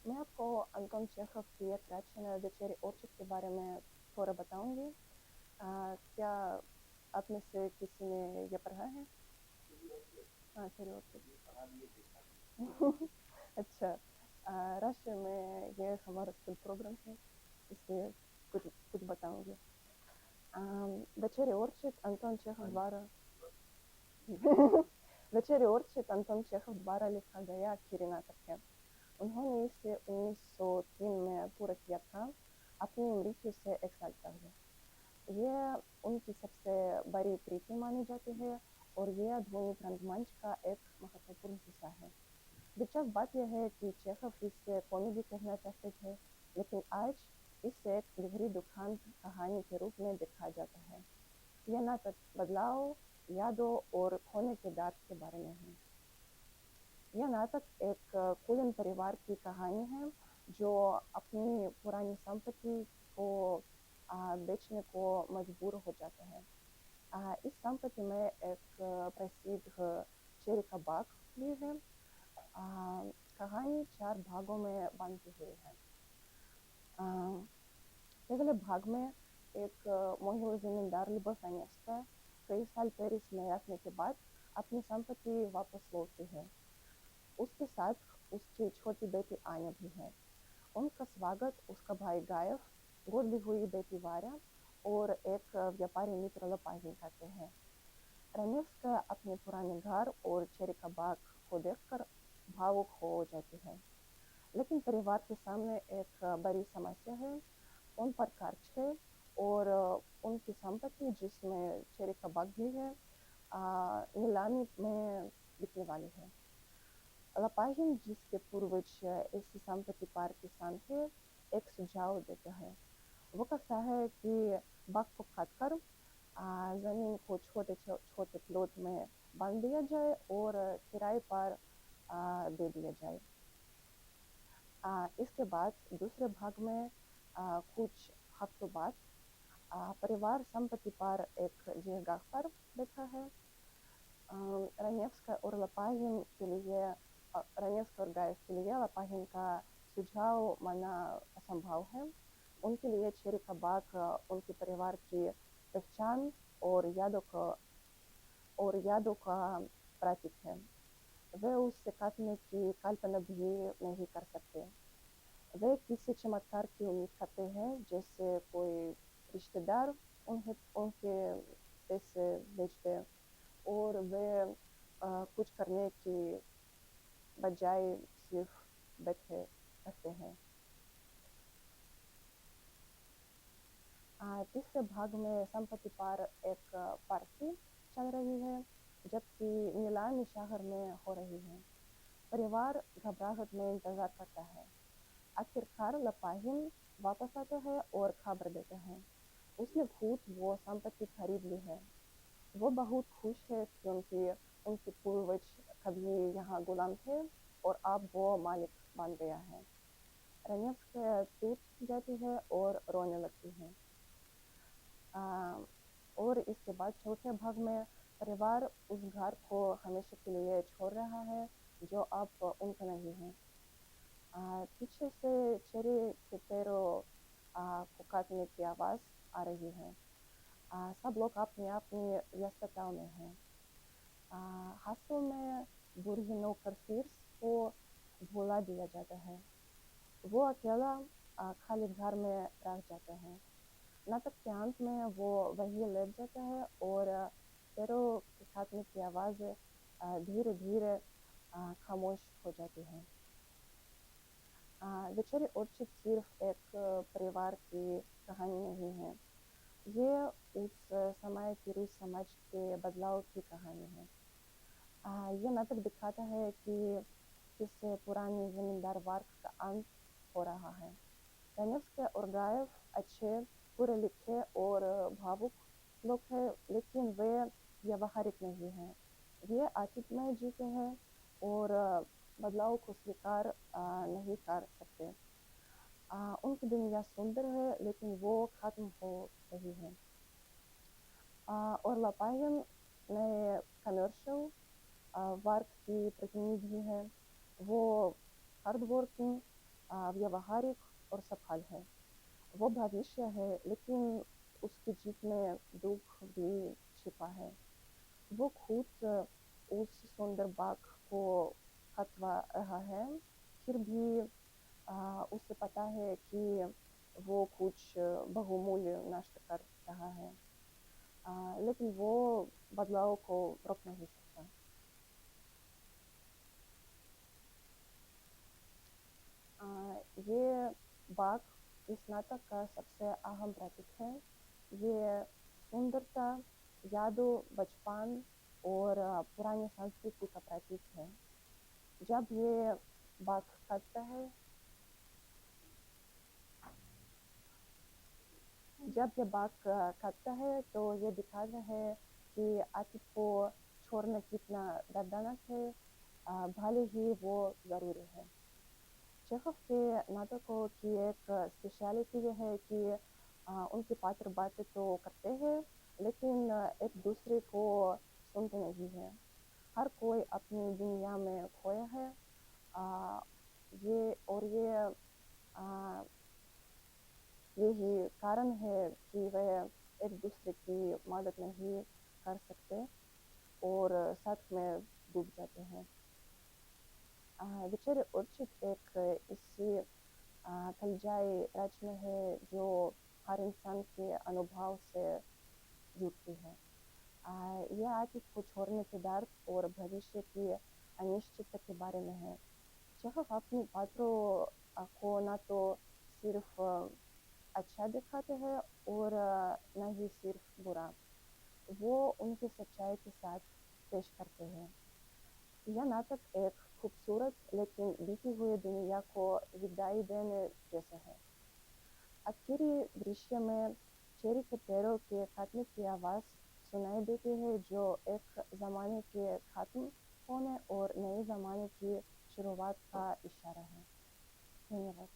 मैं आपको Anton Chekhov की एक रचना वेचेरी ओर्चिड के बारे में थोड़ा बताऊंगी। क्या आप में से किसी ने ये पढ़ा है? हाँ, चेरी ओर्चिड। अच्छा। राष्ट्र में ये हमारा स्कूल प्रोग्राम है, इसलिए कुछ कुछ बताऊंगी। वेचेरी ओर्चिड अंतोन चेखव द्वारा वेचेरी ओर्चिड अंतोन चेखव द्वारा लिखा गया आखिरी नाटक है। उन्होंने इसे 1903 में पूरा किया था, अपनी मृत्यु से 1 साल पहले। ये उनकी सबसे बड़ी कृति मानी जाती है और ये ध्वनिक रंगमंच का एक महत्वपूर्ण हिस्सा है। दिलचस्प बात यह है कि चेखव इसे कॉमेडी कहना चाहते थे, लेकिन आज इसे एक गहरी दुखद कहानी के रूप में देखा जाता है। यह नाटक बदलाव, यादों और खोने के दर्द के बारे में है। यह नाटक एक कुलीन परिवार की कहानी है जो अपनी पुरानी संपत्ति को बेचने को मजबूर हो जाता है। इस संपत्ति में एक प्रसिद्ध चेरी का बाग भी है। कहानी 4 भागों में बंटी हुई है। पहले भाग में एक महिला जमींदार लिबोफेनेस्का कई साल पेरिस में रखने के बाद अपनी संपत्ति वापस लौटती है। उसके साथ उसकी छोटी बेटी आन्या भी है। उनका स्वागत उसका भाई गायफ, गोद ली हुई बेटी वार्या और एक व्यापारी मित्र लपाहिन करते हैं। रनेव्स्का अपने पुराने घर और चेरी का बाग को देखकर भावुक हो जाती है, लेकिन परिवार के सामने एक बड़ी समस्या है। उन पर कर्ज है और उनकी संपत्ति जिसमें चेरी का बाग भी है नीलामी में बिकने वाली है। लपाहिन जिसके पूर्वज ऐसी संपत्ति पर किसान थे, एक सुझाव देता है। वो कहता है कि बाग को काटकर जमीन को छोटे छोटे प्लॉट में बांट दिया जाए और किराए पर दे दिया जाए। इसके बाद दूसरे भाग में कुछ हफ्तों बाद परिवार संपत्ति पर एक जगह पर बैठा है। रनेव्स्का और लपाहिन के लिए रनेव्स्का और गायफ के लिए लपाहिन का सुझाव मानना असंभव है। उनके लिए चेरी का बाग उनके परिवार की पहचान और यादों का प्रतीक है। वे उससे काटने की कल्पना भी नहीं कर सकते। वे किसी चमत्कार की उम्मीद करते हैं, जैसे कोई रिश्तेदार उन्हें उनके पैसे भेज दे और वे कुछ करने की बजाय सिर्फ बैठे रहते हैं। तीसरे भाग में संपत्ति पर एक पार्टी चल रही है, जबकि नीलामी शहर में हो रही है। परिवार घबराहट में इंतजार करता है। आखिरकार लपाहिन वापस आता है और खबर देता है उसने खुद वो संपत्ति खरीद ली है। वो बहुत खुश है क्योंकि उनके पूर्वज कभी यहाँ गुलाम थे और अब वो मालिक बन गया है। रनेव्स्का टूट जाती है और रोने लगती है। और इसके बाद चौथे भाग में परिवार उस घर को हमेशा के लिए छोड़ रहा है जो अब उनका नहीं है। पीछे से चेरी के पैरों को काटने की आवाज़ आ रही है। सब लोग अपनी अपनी व्यस्तताओं में हैं। हाथों में बूढ़ी नौकर फिर को भुला दिया जाता है। वो अकेला खाली घर में रह जाता है। नाटक के अंत में वो वही लेट जाता है और पैरों के काटने की आवाज़ धीरे धीरे खामोश हो जाती है। वेचेरी ओर्चिड सिर्फ एक परिवार की कहानी नहीं है, ये उस समय की रूस समाज के बदलाव की कहानी है। ये नाटक दिखाता है कि किस पुरानी जमींदार वर्ग का अंत हो रहा है। रनेव्स्का और गायफ अच्छे, पढ़े लिखे और भावुक लोग हैं, लेकिन वे व्यावहारिक नहीं हैं। वे अतीत में जीते हैं और बदलाव को स्वीकार नहीं कर सकते। उनकी दुनिया सुंदर है, लेकिन वो खत्म हो रही है। और लपाहिन नए कमर्शियल वर्क की प्रतिनिधि है। वो हार्ड वर्किंग, व्यवहारिक और सफल है। वो भविष्य है, लेकिन उसकी जीत में दुख भी छिपा है। वो खुद उस सुंदर बाग को खतवा रहा है, फिर भी उसे पता है कि वो कुछ बहुमूल्य नष्ट कर रहा है, लेकिन वो बदलाव को रोक नहीं सकता। ये बाग इस नाटक का सबसे अहम प्रतीक है। ये सुंदरता, यादों, बचपन और पुरानी संस्कृति का प्रतीक है। जब ये बाग काटता है जब ये बाग काटता है तो ये दिखाता है कि अतीत को छोड़ना कितना दर्दनाक है, भले ही वो ज़रूरी है। चेखव के नाटकों की एक स्पेशलिटी ये है कि उनके पात्र बातें तो करते हैं, लेकिन एक दूसरे को सुनते नहीं हैं। हर कोई अपनी दुनिया में खोया है। आ, ये और ये आ, यही कारण है कि वे एक दूसरे की मदद नहीं कर सकते और साथ में डूब जाते हैं। Вечеря Orchid एक ऐसी कलजाई रचना है जो हर इंसान के अनुभव से जुड़ती है। यह अतीत को छोड़ने के डर और भविष्य की अनिश्चितता के बारे में है। चेखव अपने पात्रों को न तो सिर्फ अच्छा दिखाते हैं और न ही सिर्फ बुरा, वो उनकी सच्चाई के साथ पेश करते हैं। यह नाटक एक खूबसूरत लेकिन बीती हुई दुनिया को विदाई देने जैसा है। आखिरी दृश्य में चेरी के पेड़ों के काटने की आवाज़ सुनाई देती है, जो एक ज़माने के खत्म होने और नए ज़माने की शुरुआत का इशारा है। धन्यवाद।